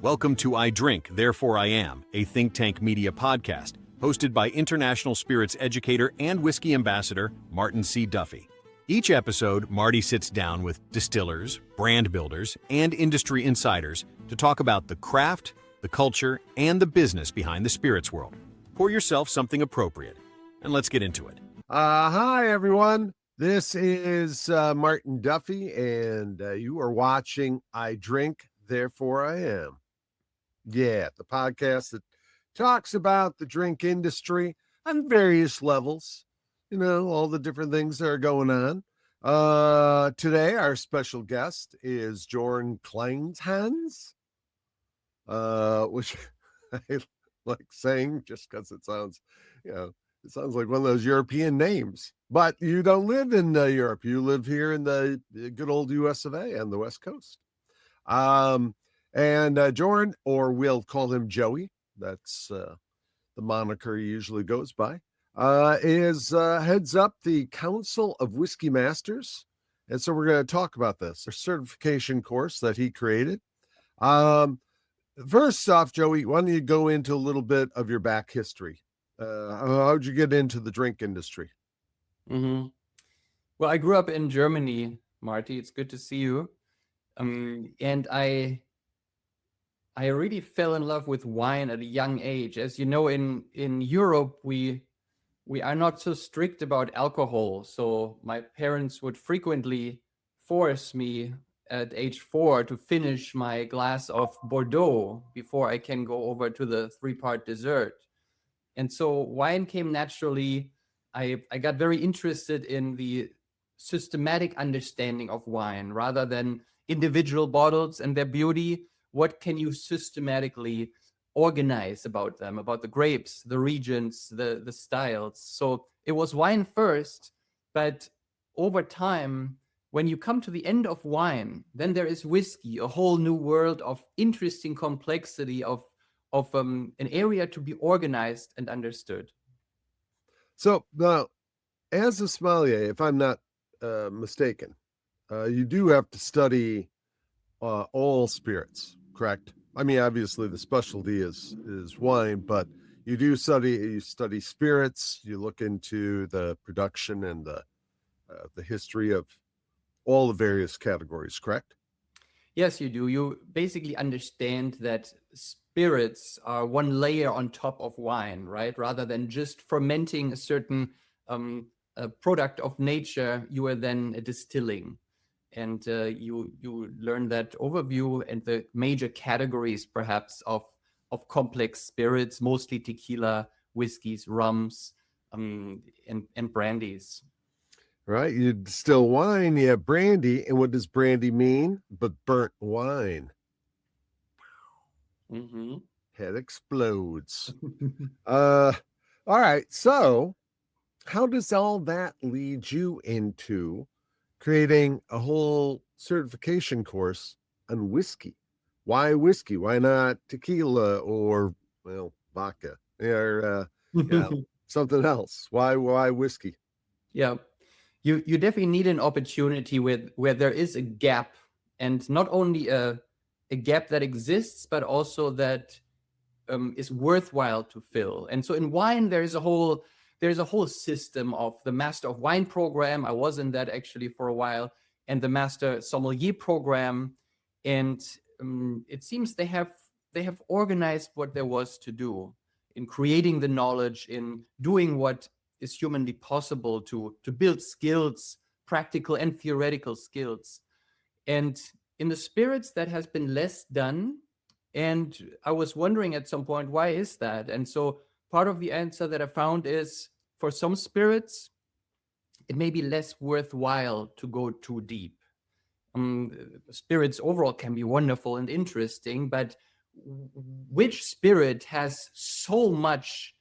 Welcome to I Drink, Therefore I Am, a think tank media podcast hosted by international spirits educator and whiskey ambassador Martin C. Duffy. Each episode, Marty sits down with distillers, brand builders, and industry insiders to talk about the craft, the culture, and the business behind the spirits world. Pour yourself something appropriate, and let's get into it. Hi, everyone. This is Martin Duffy, and you are watching I Drink, Therefore I Am. Yeah, the podcast that talks about the drink industry on various levels, all the different things that are going on. Today, our special guest is Jörn Kleinhans, which I like saying just because it sounds, it sounds like one of those European names. But you don't live in Europe. You live here in the good old US of A on the West Coast. And Jörn, or we'll call him Joey, that's the moniker he usually goes by, is heads up the Council of Whiskey Masters. And so we're going to talk about this, a certification course that he created. First off, Joey, why don't you go into a little bit of your back history? How'd you get into the drink industry? Well, I grew up in Germany, Marty. It's good to see you. And I really fell in love with wine at a young age. As you know, in Europe, we are not so strict about alcohol. So my parents would frequently force me at age 4 to finish my glass of Bordeaux before I can go over to the 3-part dessert. And so wine came naturally. I got very interested in the systematic understanding of wine rather than individual bottles and their beauty. What can you systematically organize about them, about the grapes, the regions, the styles? So it was wine first, but over time, when you come to the end of wine, then there is whiskey, a whole new world of interesting complexity of an area to be organized and understood. So now, as a sommelier, if I'm not mistaken, you do have to study all spirits, correct? I mean, obviously the specialty is wine, but you do study spirits. You look into the production and the history of all the various categories, correct? Yes, you do. You basically understand that spirits are one layer on top of wine, right? Rather than just fermenting a certain a product of nature, you are then distilling. And you learn that overview and the major categories, perhaps, of complex spirits, mostly tequila, whiskeys, rums, and brandies. Right. You distill wine, you have brandy. And what does brandy mean? But burnt wine. Mm-hmm. Head explodes. All right. So how does all that lead you into creating a whole certification course on whiskey? Why whiskey? Why not tequila or, vodka or something else? Why whiskey? Yeah. You definitely need an opportunity where there is a gap, and not only a gap that exists, but also that is worthwhile to fill. And so in wine, there's a whole system of the Master of Wine program. I was in that actually for a while, and the Master Sommelier program. And it seems they have organized what there was to do in creating the knowledge, in doing what is humanly possible to build skills, practical and theoretical skills. And in the spirits, that has been less done. And I was wondering at some point, why is that? And so part of the answer that I found is, for some spirits, it may be less worthwhile to go too deep. Spirits overall can be wonderful and interesting, but which spirit has so much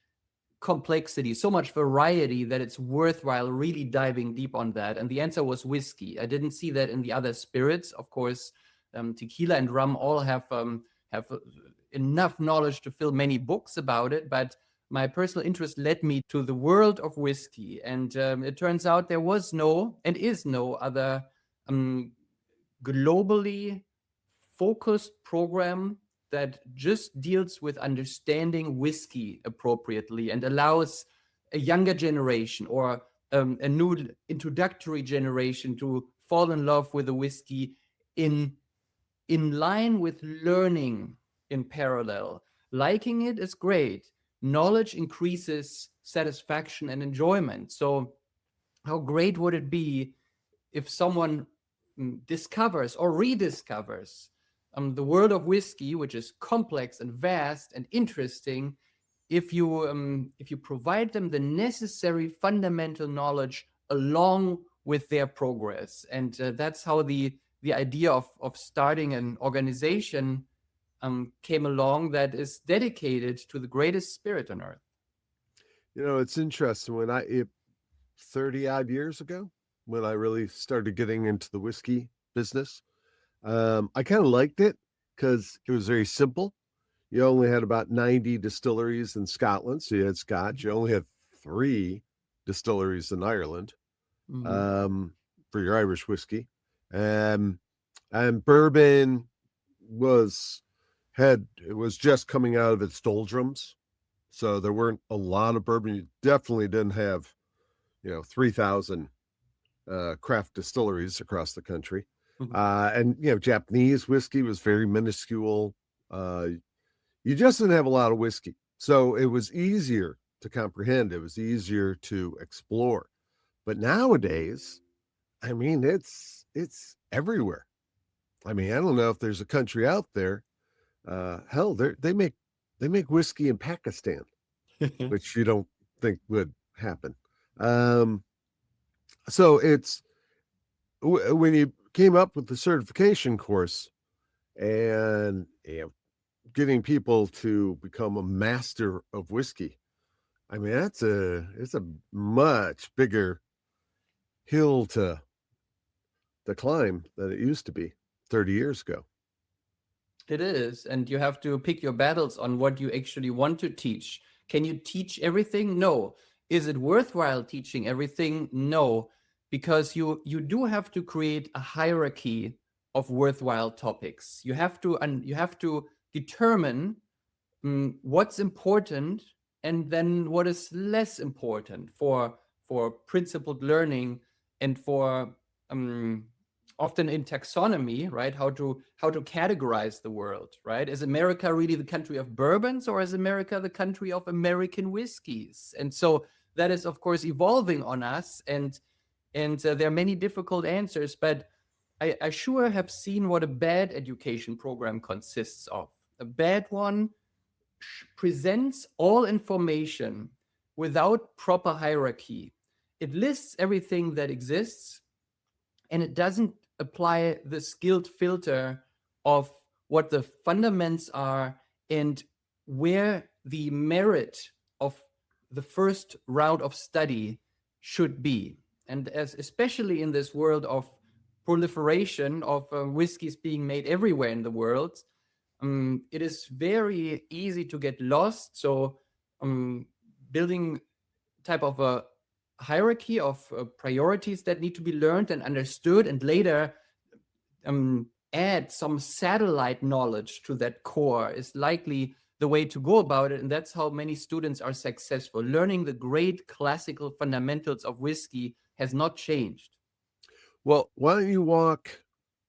complexity, so much variety, that it's worthwhile really diving deep on that? And the answer was whiskey. I didn't see that in the other spirits. Of course, tequila and rum all have enough knowledge to fill many books about it, but my personal interest led me to the world of whiskey. And it turns out there was no and is no other globally focused program that just deals with understanding whiskey appropriately and allows a younger generation or a new introductory generation to fall in love with the whiskey in line with learning in parallel. Liking it is great. Knowledge increases satisfaction and enjoyment. So how great would it be if someone discovers or rediscovers the world of whiskey, which is complex and vast and interesting, if you provide them the necessary fundamental knowledge along with their progress. And that's how the idea of starting an organization came along that is dedicated to the greatest spirit on earth. It's interesting. 30 odd years ago, when I really started getting into the whiskey business, I kind of liked it because it was very simple. You only had about 90 distilleries in Scotland. So you had Scotch. You only had 3 distilleries in Ireland for your Irish whiskey. And bourbon was just coming out of its doldrums. So there weren't a lot of bourbon. You definitely didn't have, 3,000 craft distilleries across the country. And Japanese whiskey was very minuscule. You just didn't have a lot of whiskey. So it was easier to comprehend. It was easier to explore. But nowadays, it's everywhere. I don't know if there's a country out there. Hell, they make whiskey in Pakistan, which you don't think would happen. So it's when you came up with the certification course and getting people to become a master of whiskey, it's a much bigger hill to climb than it used to be 30 years ago. It is, and you have to pick your battles on what you actually want to teach. Can you teach everything? No. Is it worthwhile teaching everything? No, because you do have to create a hierarchy of worthwhile topics. You have to determine what's important and then what is less important for principled learning and for often in taxonomy, right? How to categorize the world, right? Is America really the country of bourbons, or is America the country of American whiskeys? And so that is, of course, evolving on us, and there are many difficult answers. But I sure have seen what a bad education program consists of. A bad one presents all information without proper hierarchy. It lists everything that exists, and it doesn't apply the skilled filter of what the fundamentals are and where the merit of the first round of study should be. And especially in this world of proliferation of whiskeys being made everywhere in the world, it is very easy to get lost. So building type of a hierarchy of priorities that need to be learned and understood, and later add some satellite knowledge to that core is likely the way to go about it. And that's how many students are successful. Learning the great classical fundamentals of whiskey has not changed. Well, why don't you walk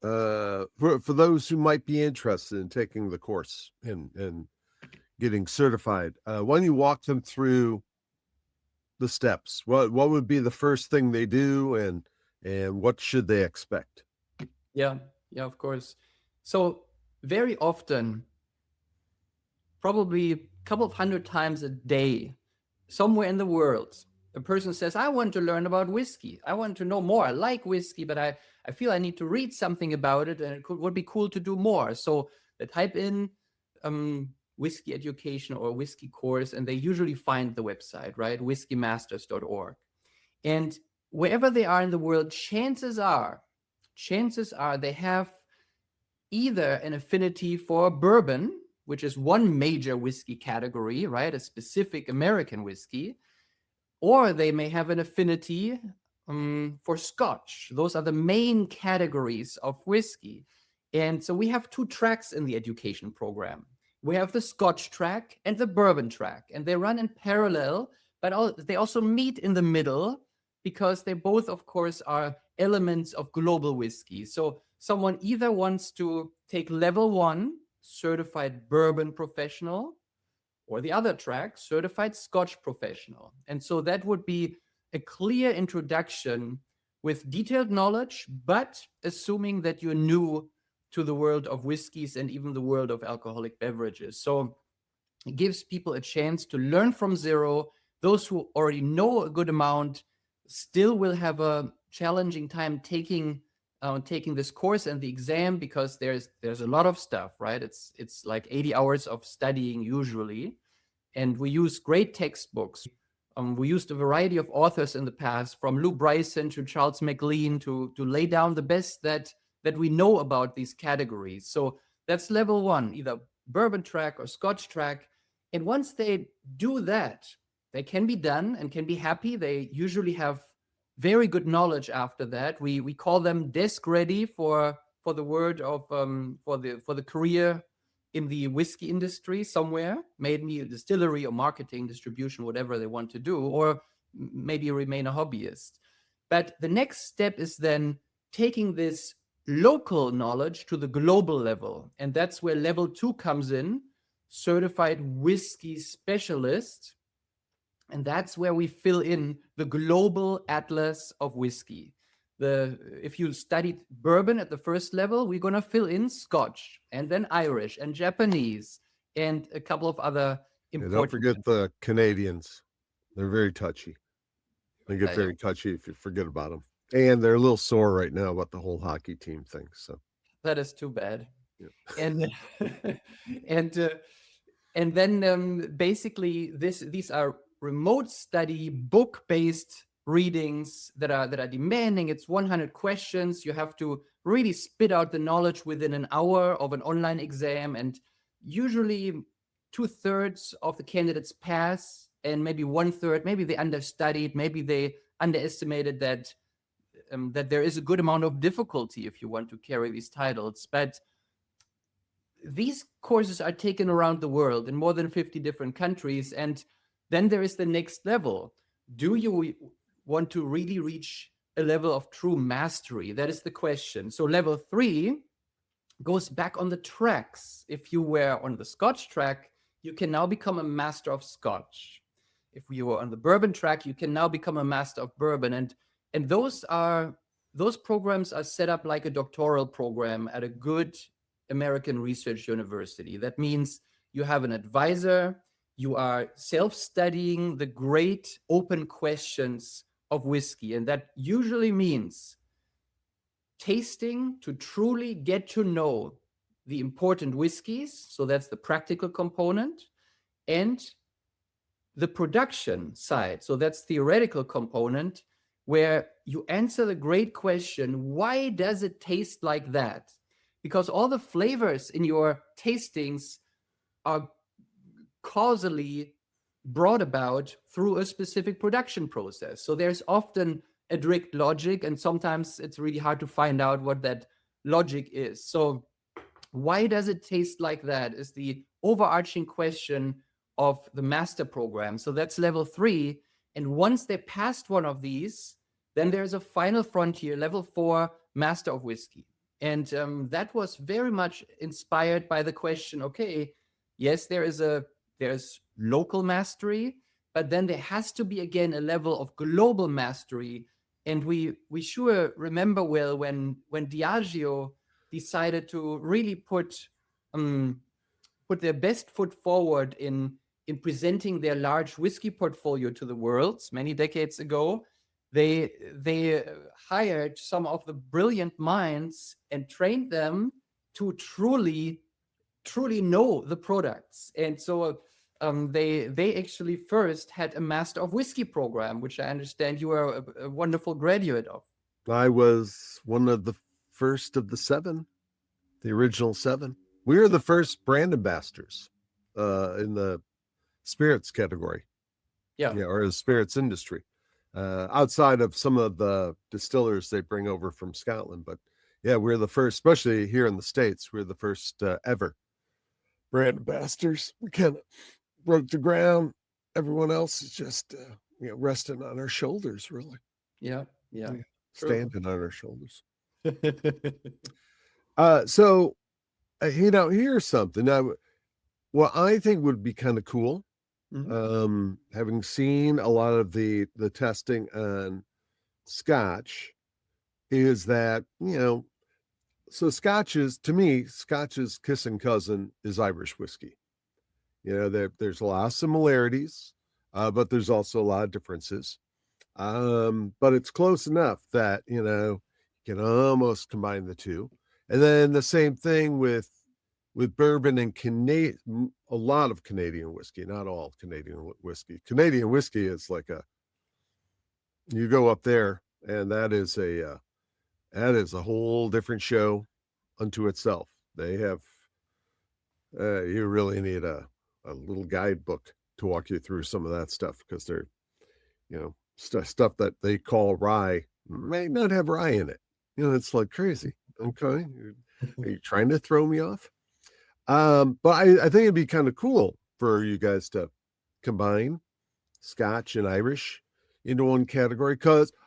for those who might be interested in taking the course and getting certified, why don't you walk them through the steps? What would be the first thing they do, and what should they expect? Yeah, of course. So very often, probably a couple of hundred times a day, somewhere in the world, a person says, I want to learn about whiskey. I want to know more. I like whiskey, but I feel I need to read something about it, and it would be cool to do more. So they type in whiskey education or whiskey course, and they usually find the website, right? whiskeymasters.org. And wherever they are in the world, chances are they have either an affinity for bourbon, which is one major whiskey category, right? A specific American whiskey, or they may have an affinity for Scotch. Those are the main categories of whiskey. And so we have 2 tracks in the education program. We have the Scotch track and the bourbon track, and they run in parallel, but they also meet in the middle because they both, of course, are elements of global whiskey. So someone either wants to take level 1, certified bourbon professional, or the other track, certified Scotch professional. And so that would be a clear introduction with detailed knowledge, but assuming that you're new to the world of whiskeys and even the world of alcoholic beverages. So it gives people a chance to learn from zero. Those who already know a good amount still will have a challenging time taking this course and the exam, because there's a lot of stuff, right? It's like 80 hours of studying usually, and we use great textbooks. We used a variety of authors in the past, from Lou Bryson to Charles McLean, to lay down the best that we know about these categories. So that's level 1, either bourbon track or Scotch track. And once they do that, they can be done and can be happy. They usually have very good knowledge after that. We call them desk ready for the word of for the career in the whiskey industry somewhere, maybe a distillery or marketing, distribution, whatever they want to do, or maybe remain a hobbyist. But the next step is then taking this local knowledge to the global level. And that's where level 2 comes in, certified whiskey specialist. And that's where we fill in the global atlas of whiskey. If you studied bourbon at the first level, we're going to fill in Scotch, and then Irish and Japanese, and a couple of other important. Don't forget the Canadians. They're very touchy. They get very touchy if you forget about them. And they're a little sore right now about the whole hockey team thing. So that is too bad. Yeah. And then basically these are remote study, book-based readings that are demanding. It's 100 questions. You have to really spit out the knowledge within an hour of an online exam, and usually 2/3 of the candidates pass, and maybe 1/3, maybe they understudied, maybe they underestimated that there is a good amount of difficulty if you want to carry these titles. But these courses are taken around the world in more than 50 different countries. And then there is the next level. Do you want to really reach a level of true mastery? That is the question. So level 3 goes back on the tracks. If you were on the Scotch track, you can now become a master of Scotch. If you were on the bourbon track, you can now become a master of bourbon. And those programs are set up like a doctoral program at a good American research university. That means you have an advisor, you are self-studying the great open questions of whiskey. And that usually means tasting to truly get to know the important whiskeys. So that's the practical component. And the production side. So that's theoretical component, where you answer the great question, why does it taste like that? Because all the flavors in your tastings are causally brought about through a specific production process. So there's often a direct logic, and sometimes it's really hard to find out what that logic is. So why does it taste like that is the overarching question of the master program. So that's level 3. And once they passed one of these, then there's a final frontier, level 4, master of whiskey. And that was very much inspired by the question, okay, yes, there's local mastery, but then there has to be, again, a level of global mastery. And we sure remember well when Diageo decided to really put their best foot forward in presenting their large whiskey portfolio to the world many decades ago. They hired some of the brilliant minds and trained them to truly know the products. And so they actually first had a Master of Whiskey program, which I understand you are a wonderful graduate of. I was one of the first of the 7, the original 7. We were the first brand ambassadors in the spirits category. Yeah, or the spirits industry. Outside of some of the distillers they bring over from Scotland, but Yeah, we're the first, especially here in the States, we're the first ever brand ambassadors. We kind of broke the ground. Everyone else is just, resting on our shoulders, really. Yeah, yeah, Yeah. true. Standing on our shoulders. So, here's something. Now, what I think would be kind of cool, having seen a lot of the testing on Scotch, is that, so to me, Scotch's kissing cousin is Irish whiskey. There's a lot of similarities, but there's also a lot of differences. But it's close enough that, you can almost combine the two. And then the same thing with bourbon and a lot of Canadian whiskey, not all Canadian whiskey. Canadian whiskey is like you go up there and that is a whole different show unto itself. They have, you really need a little guidebook to walk you through some of that stuff, because they're, stuff that they call rye may not have rye in it. It's like crazy. Okay. Are you trying to throw me off? But I think it'd be kind of cool for you guys to combine Scotch and Irish into one category.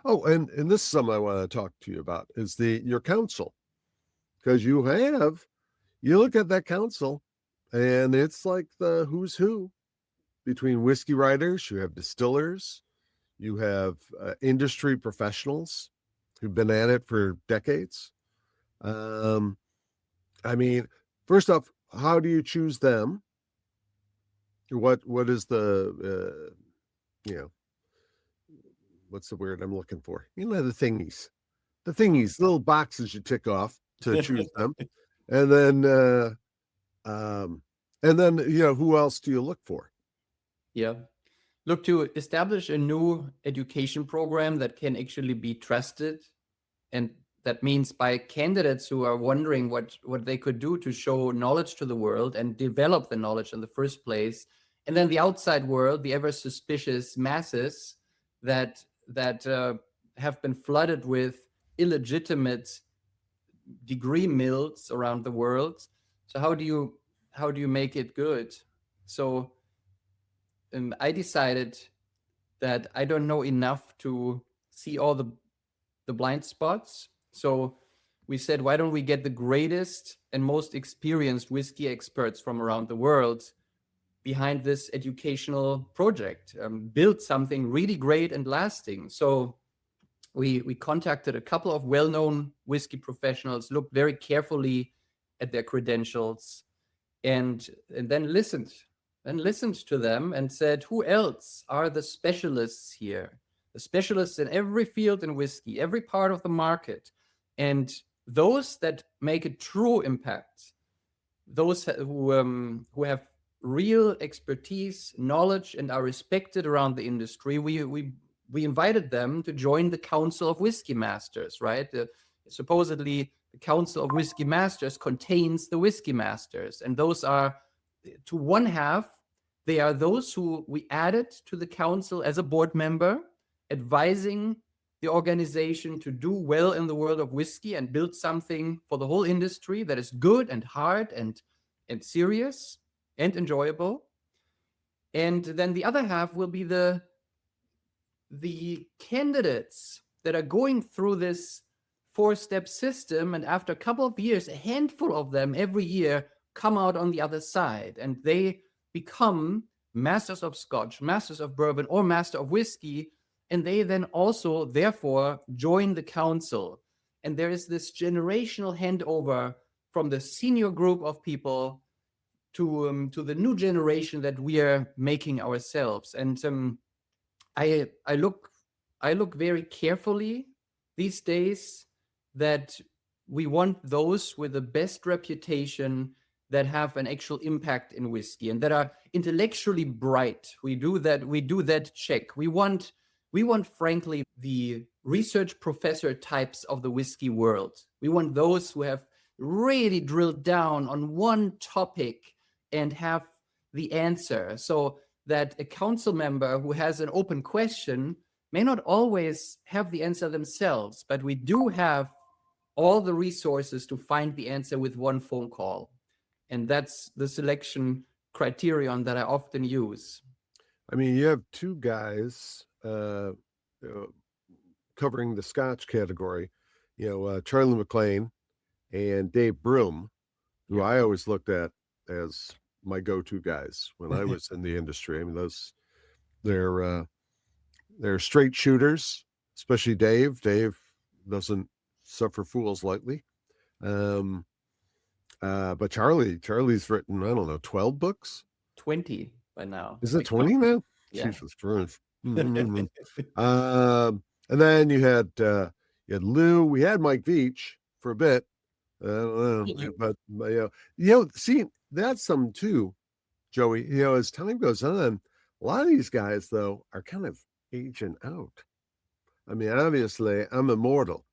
And this is something I want to talk to you about, is your council. Because you look at that council and it's like the who's who between whiskey writers. You have distillers, you have industry professionals who've been at it for decades. I mean, first off, how do you choose them? What is the what's the word I'm looking for? The thingies, little boxes you tick off to choose them. And then who else do you look for? Yeah. Look to establish a new education program that can actually be trusted. And that means by candidates who are wondering what they could do to show knowledge to the world and develop the knowledge in the first place. And then the outside world, the ever suspicious masses that have been flooded with illegitimate degree mills around the world. So how do you make it good? So I decided that I don't know enough to see all the blind spots. So we said, why don't we get the greatest and most experienced whiskey experts from around the world behind this educational project, build something really great and lasting. So we contacted a couple of well-known whiskey professionals, looked very carefully at their credentials, and then listened to them and said, who else are the specialists here? The specialists in every field in whiskey, every part of the market, and those that make a true impact, those who have real expertise, knowledge, and are respected around the industry. We invited them to join the Council of Whiskey Masters, right? Supposedly, the Council of Whiskey Masters contains the Whiskey Masters, and those are, to one half, they are those who we added to the council as a board member, advising the organization to do well in the world of whiskey and build something for the whole industry that is good and hard and serious and enjoyable. And then the other half will be the candidates that are going through this 4-step system, and after a couple of years, a handful of them every year come out on the other side, and they become masters of Scotch, masters of bourbon, or master of whiskey, and they then also, therefore, join the council. And there is this generational handover from the senior group of people to the new generation that we are making ourselves. And I look very carefully these days that we want those with the best reputation that have an actual impact in whiskey and that are intellectually bright. We do that check. We want frankly the research professor types of the whiskey world. We want those who have really drilled down on one topic and have the answer, so that a council member who has an open question may not always have the answer themselves, but we do have all the resources to find the answer with one phone call. And that's the selection criterion that I often use. I mean, you have two guys covering the Scotch category, Charlie McLean and Dave Broom, who I always looked at as my go-to guys when I was in the industry. I mean, they're straight shooters, especially Dave. Dave doesn't suffer fools lightly. But Charlie's written, I don't know, 12 books? 20 by now. Is it 20 now? Yeah. Jesus Christ. And then you had Lou. We had Mike Veach for a bit. I don't know, but see, that's something too, Joey. As time goes on, a lot of these guys though are kind of aging out. I mean, obviously, I'm immortal,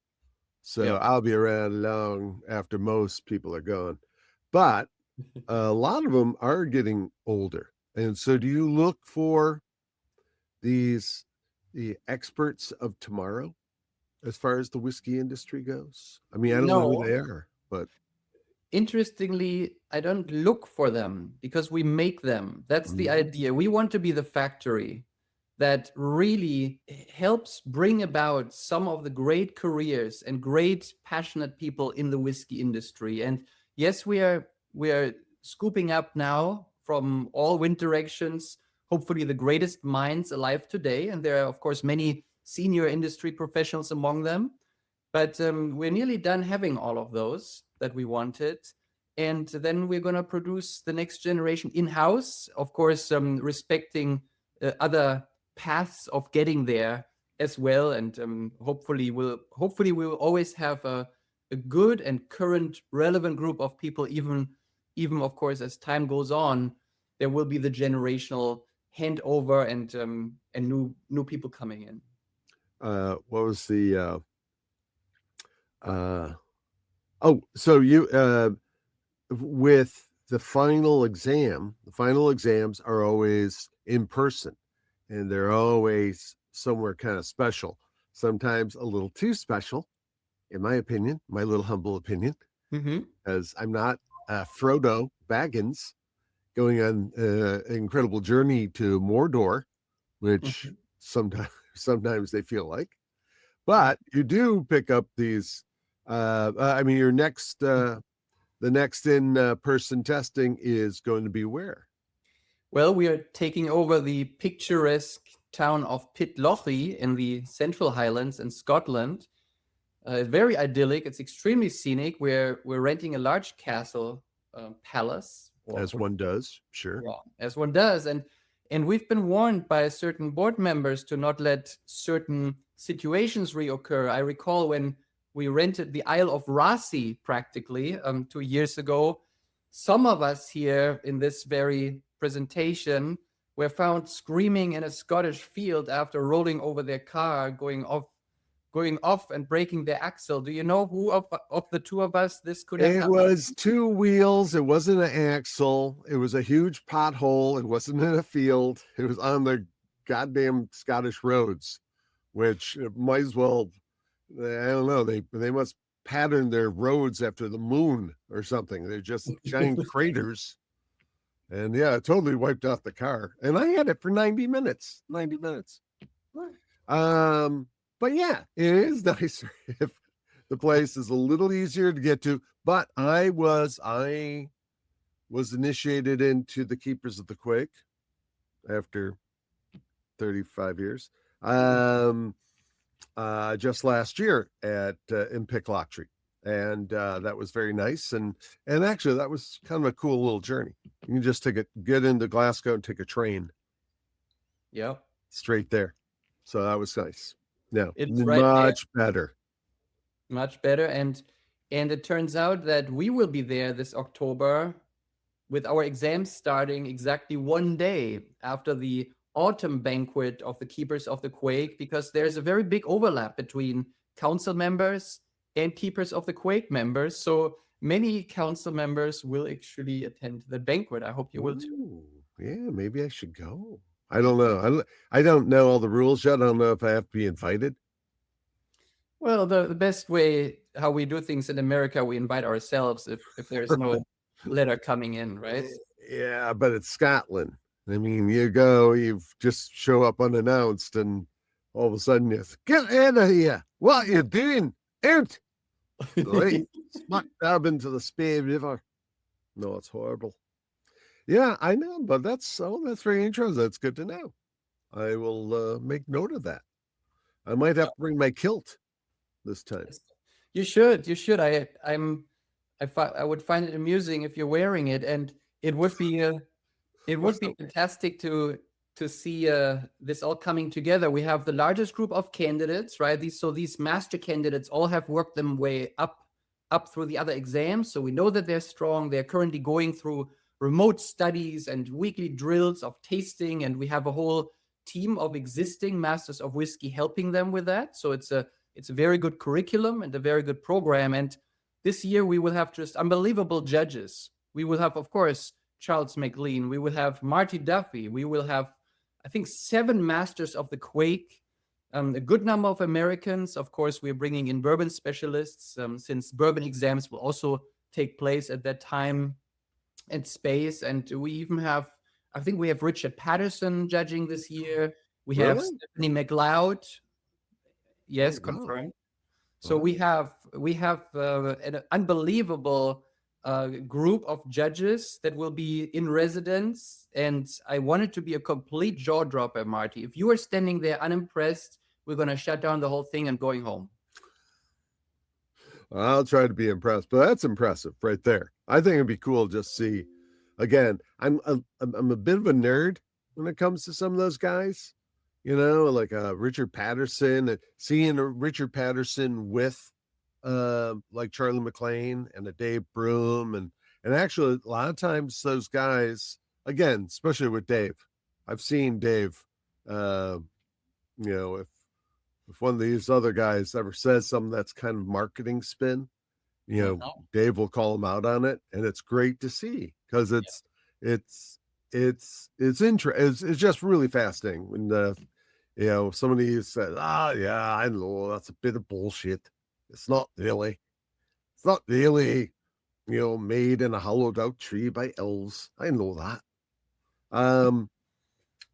so I'll be around long after most people are gone. But a lot of them are getting older, and so do you look for the experts of tomorrow as far as the whiskey industry goes? I mean, I don't know who they are, but interestingly, I don't look for them because we make them. That's the idea. We want to be the factory that really helps bring about some of the great careers and great passionate people in the whiskey industry. And yes, we are scooping up now from all wind directions, hopefully the greatest minds alive today. And there are, of course, many senior industry professionals among them. But we're nearly done having all of those that we wanted. And then we're going to produce the next generation in-house, of course, respecting other paths of getting there as well. And hopefully we'll always have a good and current relevant group of people, even of course, as time goes on, there will be the generational handover and new people coming in. What was the so you with the final exams are always in person, and they're always somewhere kind of special, sometimes a little too special, in my opinion, my little humble opinion, as I'm not Frodo Baggins going on an incredible journey to Mordor, which sometimes they feel like. But you do pick up these. I mean, your next, the next in-person testing is going to be where? Well, we are taking over the picturesque town of Pitlochry in the Central Highlands in Scotland. Very idyllic. It's extremely scenic. We're renting a large castle palace. As one does, sure. Yeah, as one does. And we've been warned by certain board members to not let certain situations reoccur. I recall when we rented the Isle of Raasay practically 2 years ago, some of us here in this very presentation were found screaming in a Scottish field after rolling over their car, going off and breaking their axle. Do you know who of the two of us this could have happened? It was two wheels. It wasn't an axle. It was a huge pothole. It wasn't in a field. It was on the goddamn Scottish roads, which might as well, I don't know, they must pattern their roads after the moon or something. They're just giant craters. And yeah, it totally wiped out the car. And I had it for 90 minutes. 90 minutes. But yeah, it is nicer if the place is a little easier to get to. But I was initiated into the Keepers of the Quake after 35 years. Just last year in Pitlochry. And that was very nice. And actually that was kind of a cool little journey. You can just get into Glasgow and take a train. Yep. Straight there. So that was nice. Yeah, it's much better. Much better. And it turns out that we will be there this October with our exams starting exactly 1 day after the autumn banquet of the Keepers of the Quake, because there's a very big overlap between council members and Keepers of the Quake members. So many council members will actually attend the banquet. I hope you will too. Yeah, maybe I should go. I don't know. I don't know all the rules yet. I don't know if I have to be invited. Well, the best way how we do things in America. We invite ourselves if there's no letter coming in, right? Yeah, but it's Scotland. I mean, you just show up unannounced, and all of a sudden you get out of here. What are you doing? Out! Right? Smack dab into the Spey River. No, it's horrible. Yeah, I know, but that's very interesting. That's good to know. I will make note of that. I might have to bring my kilt this time. You should. I would find it amusing if you're wearing it, and it would be fantastic to see this all coming together. We have the largest group of candidates, right? These master candidates all have worked them way up through the other exams, so we know that they're strong. They're currently going through remote studies and weekly drills of tasting, and we have a whole team of existing masters of whiskey helping them with that. So it's a very good curriculum and a very good program. And this year we will have just unbelievable judges. We will have, of course, Charles McLean. We will have Marty Duffy. We will have, I think, 7 masters of the Quake. A good number of Americans. Of course, we're bringing in bourbon specialists, since bourbon exams will also take place at that time and space. And we even have, I think we have Richard Patterson judging this year. We have Really? Stephanie McLeod. Yes, Oh, wow. confirmed. So we have an unbelievable group of judges that will be in residence, and I want it to be a complete jaw dropper, Marty. If you are standing there unimpressed, we're going to shut down the whole thing and going home. I'll try to be impressed, but that's impressive right there. I think it'd be cool to just see. Again, I'm a bit of a nerd when it comes to some of those guys, like Richard Patterson, and seeing a Richard Patterson with like Charlie McLean and a Dave Broom, and actually a lot of times those guys, again, especially with Dave, I've seen Dave, if one of these other guys ever says something that's kind of marketing spin, Dave will call him out on it, and it's great to see because it's just really fascinating when somebody says, yeah, I know that's a bit of bullshit. It's not really made in a hollowed out tree by elves. I know that.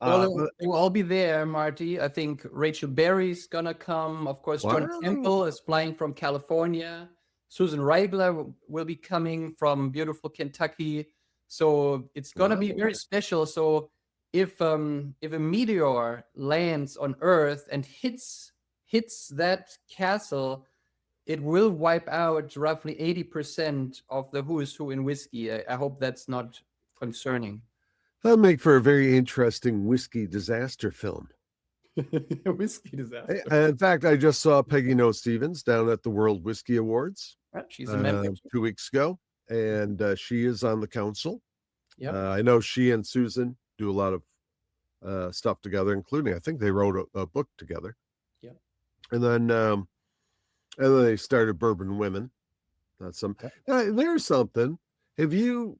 Well, they will all be there, Marty. I think Rachel Berry's gonna come. Of course, John Campbell is flying from California. Susan Reigler will be coming from beautiful Kentucky. So it's gonna be very special. So if a meteor lands on Earth and hits that castle, it will wipe out roughly 80% of the who's who in whiskey. I hope that's not concerning. That'll make for a very interesting whiskey disaster film. Whiskey disaster. In fact, I just saw Peggy Noe Stevens down at the World Whiskey Awards. She's a member 2 weeks ago, and she is on the council. Yeah, I know she and Susan do a lot of stuff together, including I think they wrote a book together. Yeah, and then they started Bourbon Women. That's some. There's something. Have you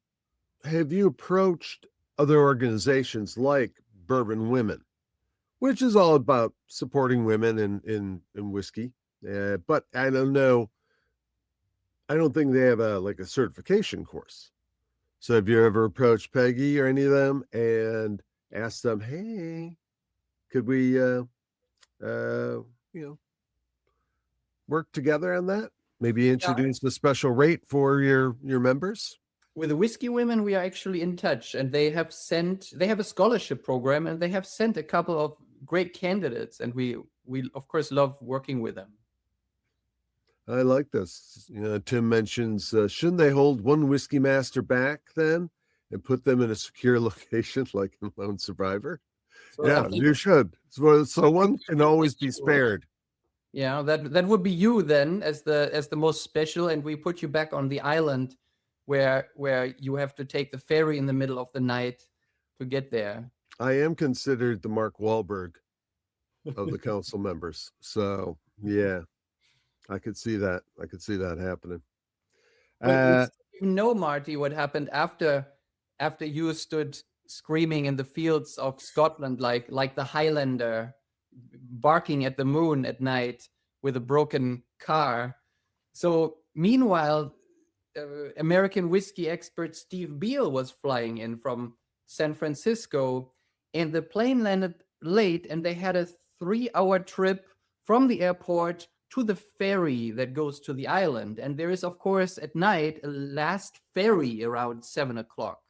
approached other organizations like Bourbon Women, which is all about supporting women in whiskey? But I don't know. I don't think they have a certification course. So have you ever approached Peggy or any of them and asked them, hey, could we, work together on that? Maybe introduce a special rate for your members? With the Whiskey Women, we are actually in touch, and they have a scholarship program, and they have sent a couple of great candidates, and we of course love working with them. I like this. Tim mentions, shouldn't they hold one whiskey master back then and put them in a secure location like in Lone Survivor? So yeah, you should. So one can always be spared. Yeah, that would be you then as the most special, and we put you back on the island where you have to take the ferry in the middle of the night to get there. I am considered the Mark Wahlberg of the council members. So yeah, I could see that. I could see that happening. You know, Marty, what happened after you stood screaming in the fields of Scotland like the Highlander barking at the moon at night with a broken car. So meanwhile, American whiskey expert Steve Beale was flying in from San Francisco, and the plane landed late, and they had a 3-hour trip from the airport to the ferry that goes to the island. And there is, of course, at night, a last ferry around 7 o'clock.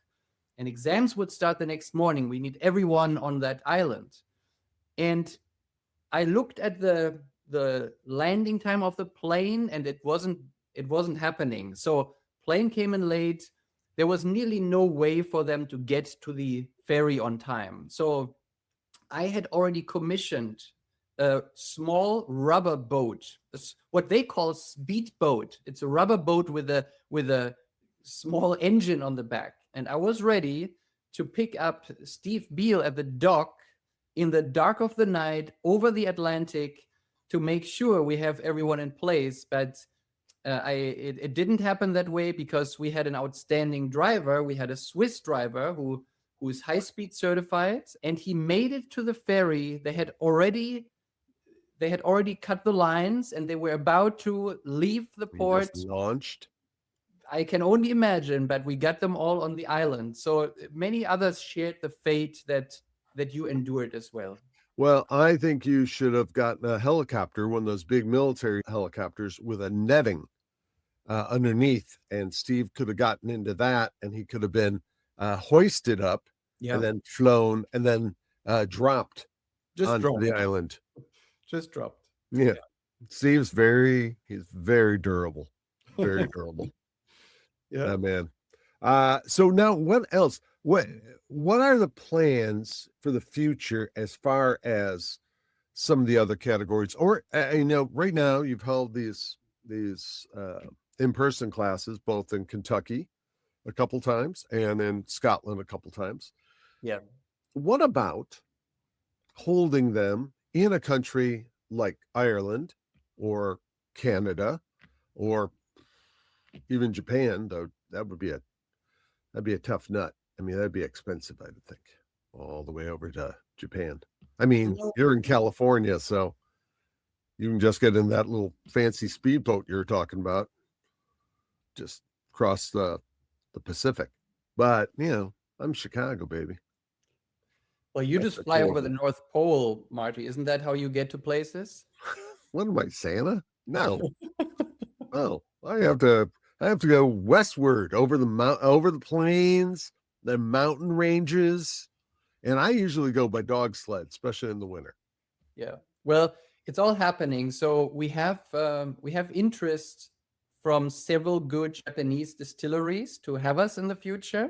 And exams would start the next morning. We need everyone on that island. And I looked at the landing time of the plane, and it wasn't happening. So plane came in late. There was nearly no way for them to get to the ferry on time. So I had already commissioned a small rubber boat, what they call speedboat. It's a rubber boat with a small engine on the back. And I was ready to pick up Steve Beale at the dock in the dark of the night over the Atlantic to make sure we have everyone in place. But it didn't happen that way because we had an outstanding driver. We had a Swiss driver who is high-speed certified, and he made it to the ferry. They had already cut the lines, and they were about to leave the port. Just launched. I can only imagine, but we got them all on the island. So many others shared the fate that you endured as well. Well, I think you should have gotten a helicopter, one of those big military helicopters with a netting underneath, and Steve could have gotten into that, and he could have been hoisted up and then flown and then dropped onto the island. Just dropped. Yeah. Steve's he's very durable. Very durable. Yeah, man. So now what else? What are the plans for the future as far as some of the other categories? Or right now you've held these in-person classes both in Kentucky a couple times and in Scotland a couple times. Yeah. What about holding them in a country like Ireland or Canada or even Japan? Though that'd be a tough nut. I mean, that'd be expensive, I would think, all the way over to Japan. I mean, you're in California, so you can just get in that little fancy speedboat you're talking about, just cross the Pacific. But I'm Chicago, baby. Well, you just fly over the North Pole, Marty. Isn't that how you get to places? What am I, Santa? No. Oh, I have to go westward over the plains, the mountain ranges, and I usually go by dog sled, especially in the winter. Yeah. Well, it's all happening. So we have interest from several good Japanese distilleries to have us in the future.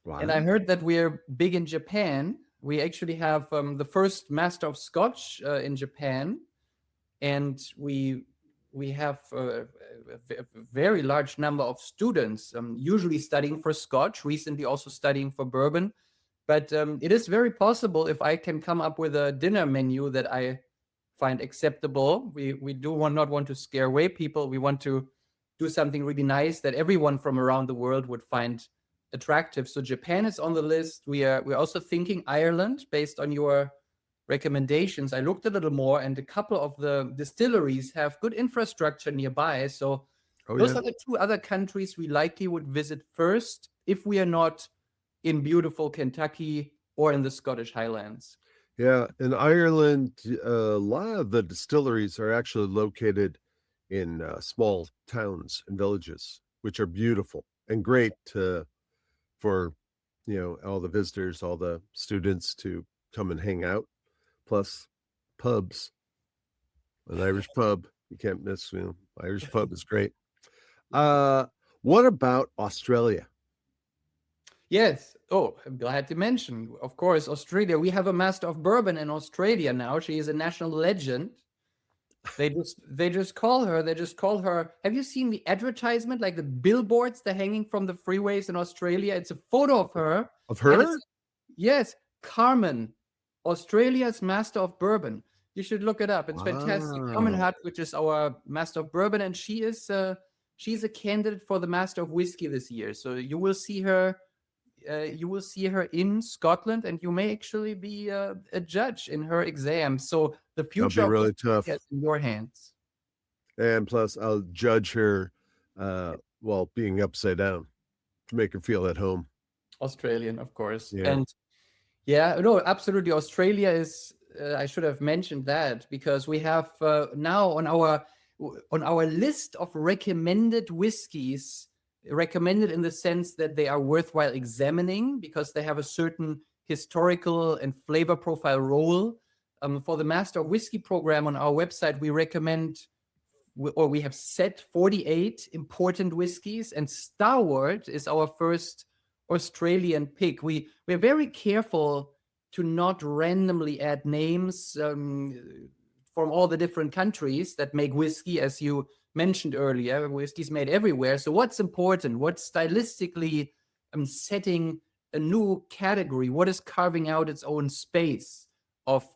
Wow. And I heard that we're big in Japan. We actually have the first Master of Scotch in Japan, and we have a very large number of students, usually studying for Scotch, recently also studying for bourbon. But it is very possible if I can come up with a dinner menu that I find acceptable. We do not want to scare away people. We want to do something really nice that everyone from around the world would find attractive. So Japan is on the list. We're also thinking Ireland based on your recommendations. I looked a little more, and a couple of the distilleries have good infrastructure nearby. So those are the two other countries we likely would visit first if we are not in beautiful Kentucky or in the Scottish Highlands. Yeah, in Ireland, a lot of the distilleries are actually located in small towns and villages, which are beautiful and great for all the visitors, all the students to come and hang out. Plus pubs, an Irish pub you can't miss. Irish pub is great. What about Australia? Yes. Oh, I'm glad to mention, of course, Australia. We have a Master of Bourbon in Australia now. She is a national legend. They just call her. Have you seen the advertisement, like the billboards they're hanging from the freeways in Australia? It's a photo of her. Of her? Yes, Carmen, Australia's Master of Bourbon. You should look it up. It's fantastic. Carmen Hutt, which is our Master of Bourbon, and she's a candidate for the Master of Whiskey this year. So you will see her. You will see her in Scotland, and you may actually be a judge in her exam. So the future That'll be really tough. is in your hands. And plus, I'll judge her while being upside down to make her feel at home. Australian, of course. Yeah. And yeah, no, absolutely. Australia is, I should have mentioned that because we have now on our list of recommended whiskeys, recommended in the sense that they are worthwhile examining because they have a certain historical and flavor profile role. For the Master of Whiskey program on our website, we recommend, or we have set 48 important whiskeys, and Starward is our first Australian pick. We're very careful to not randomly add names from all the different countries that make whiskey, as you mentioned earlier. Whiskey's made everywhere. So what's important? What's stylistically setting a new category? What is carving out its own space of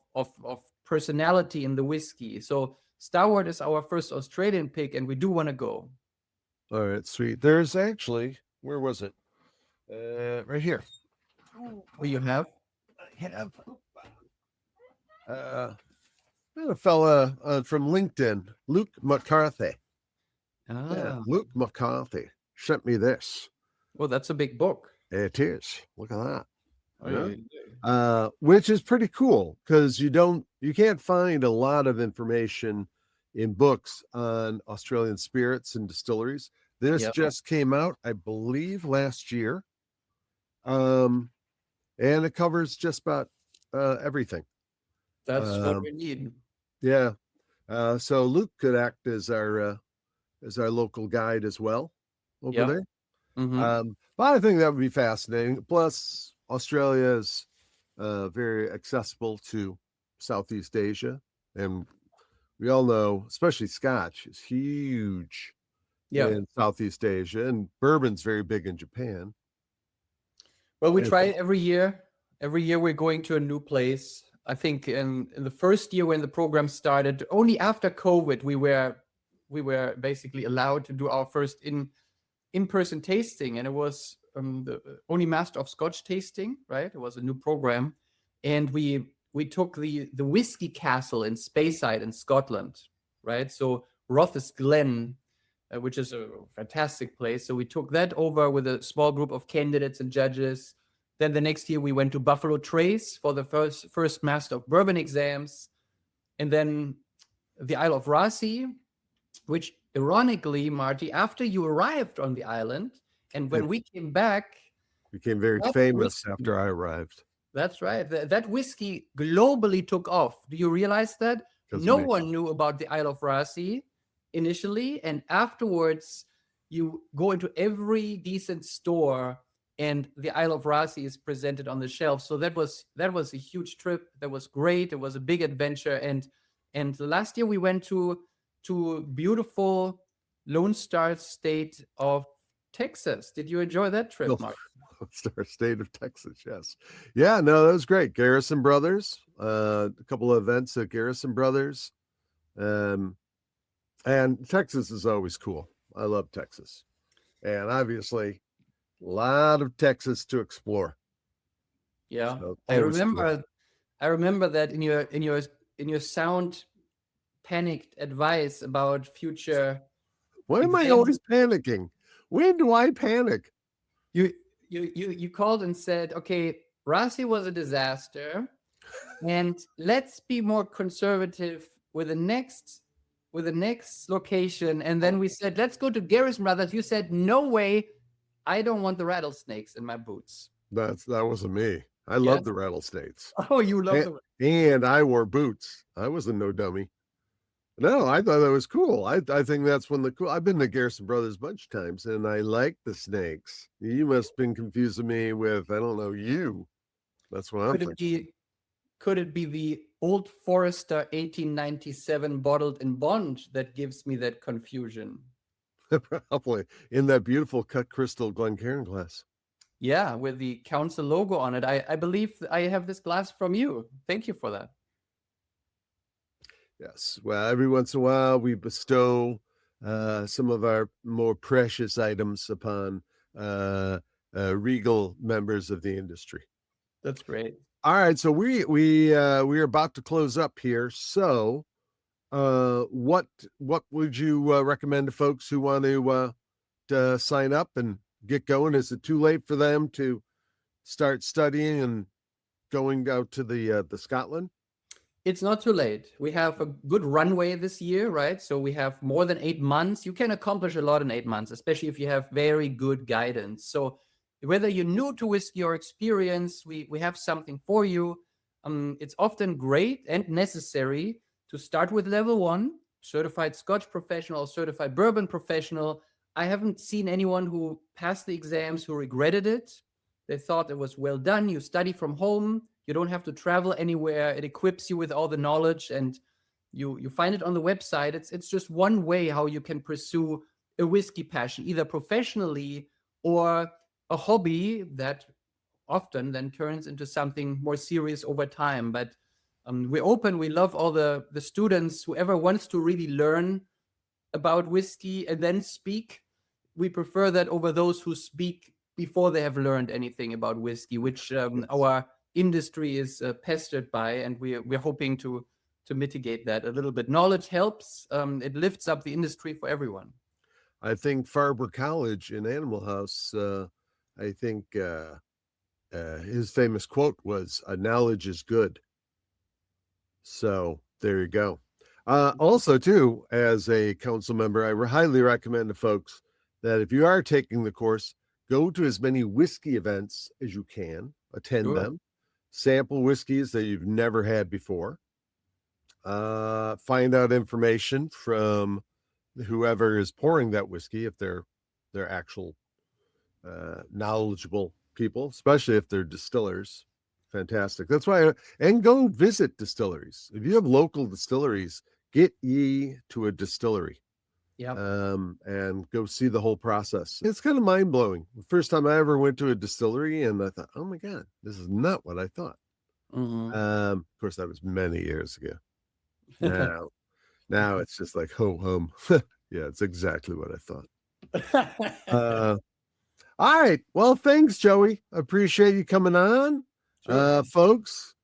personality in the whiskey? So Starward is our first Australian pick, and we do want to go. All right, sweet. There's actually, where was it? Right here. What you have? I have a fella from LinkedIn, Luke McCarthy. Yeah, Luke McCarthy sent me this. Well, that's a big book. It is. Look at that. Oh, yeah. Which is pretty cool because you can't find a lot of information in books on Australian spirits and distilleries. This just came out, I believe, last year. And it covers just about everything. That's what we need. Yeah. So Luke could act as our local guide as well over there. Mm-hmm. But I think that would be fascinating. Plus, Australia is very accessible to Southeast Asia, and we all know, especially Scotch is huge in Southeast Asia, and bourbon's very big in Japan. Well, we try it every year. Every year we're going to a new place. I think in the first year when the program started, only after COVID, we were basically allowed to do our first in-person tasting, and it was the only Master of Scotch tasting, right? It was a new program, and we took the Whiskey Castle in Speyside in Scotland, right? So Rothes Glen, which is a fantastic place. So we took that over with a small group of candidates and judges. Then the next year we went to Buffalo Trace for the first Master of Bourbon exams, and then the Isle of Raasay, which ironically, Marty, after you arrived on the island, and when we came back, became very famous after I arrived. That's right. That whiskey globally took off. Do you realize that? No one knew about the Isle of Raasay initially, and afterwards you go into every decent store and the Isle of Raasay is presented on the shelf. So that was a huge trip. That was great. It was a big adventure. And last year we went to beautiful Lone Star State of Texas. Did you enjoy that trip, Mark? Lone Star State of Texas, yes. Yeah, no, that was great. Garrison Brothers, a couple of events at Garrison Brothers. And Texas is always cool. I love Texas. And obviously, a lot of Texas to explore. Yeah. So I remember that in your sound panicked advice about future. Why am I always panicking? When do I panic? You called and said, okay, Raasay was a disaster, and let's be more conservative with the next location. And then we said, let's go to Garrison Brothers. You said, no way, I don't want the rattlesnakes in my boots. That wasn't me. I love the rattlesnakes. Oh, you love them. And I wore boots. I wasn't no dummy. No, I thought that was cool. I think that's I've been to Garrison Brothers a bunch of times, and I like the snakes. You must have been confusing me with, I don't know, you. That's what I'm thinking. Could it be the Old Forester 1897 bottled in bond that gives me that confusion? Probably in that beautiful cut crystal Glencairn glass. Yeah, with the council logo on it. I believe I have this glass from you. Thank you for that. Yes. Well, every once in a while we bestow some of our more precious items upon regal members of the industry. That's great. All right, so we are about to close up here. So What would you recommend to folks who want to sign up and get going? Is it too late for them to start studying and going out to the Scotland? It's not too late. We have a good runway this year, right? So we have more than 8 months. You can accomplish a lot in 8 months, especially if you have very good guidance. So whether you're new to whiskey or experienced, we have something for you. It's often great and necessary to start with level 1, certified Scotch professional, certified bourbon professional. I haven't seen anyone who passed the exams who regretted it. They thought it was well done. You study from home. You don't have to travel anywhere. It equips you with all the knowledge, and you find it on the website. It's just one way how you can pursue a whiskey passion, either professionally or a hobby that often then turns into something more serious over time. But we're open. We love all the students. Whoever wants to really learn about whiskey and then speak, we prefer that over those who speak before they have learned anything about whiskey, which our industry is pestered by, and we're hoping to mitigate that a little bit. Knowledge helps. It lifts up the industry for everyone. I think Farber College in Animal House, I think his famous quote was, knowledge is good. So there you go. Also, too, as a council member, I highly recommend to folks that if you are taking the course, go to as many whiskey events as you can, attend them, sample whiskeys that you've never had before, find out information from whoever is pouring that whiskey, if they're actual knowledgeable people, especially if they're distillers. Fantastic. That's why, and go visit distilleries. If you have local distilleries, get ye to a distillery. Yeah. And go see the whole process. It's kind of mind blowing. The first time I ever went to a distillery, and I thought, oh my God, this is not what I thought. Mm-hmm. Of course, that was many years ago. Now it's just like ho hum. Yeah, it's exactly what I thought. All right. Well, thanks, Joey. Appreciate you coming on. Sure. Folks,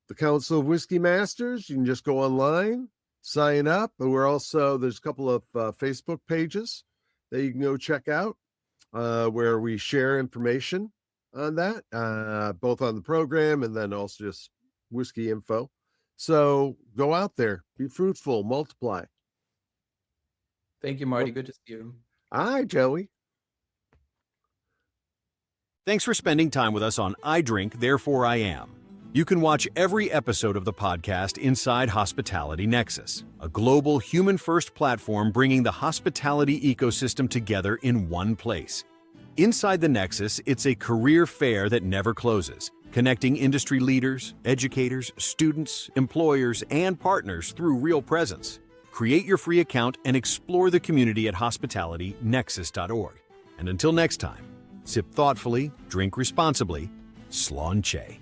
the Council of Whiskey Masters, you can just go online, sign up. But there's a couple of Facebook pages that you can go check out where we share information on that, both on the program and then also just whiskey info. So go out there, be fruitful, multiply. Thank you, Marty. Good to see you. Hi, Joey. Thanks for spending time with us on I Drink, Therefore I Am. You can watch every episode of the podcast inside Hospitality Nexus, a global human-first platform bringing the hospitality ecosystem together in one place. Inside the Nexus, it's a career fair that never closes, connecting industry leaders, educators, students, employers, and partners through real presence. Create your free account and explore the community at hospitalitynexus.org. And until next time, sip thoughtfully, drink responsibly, Slán Che.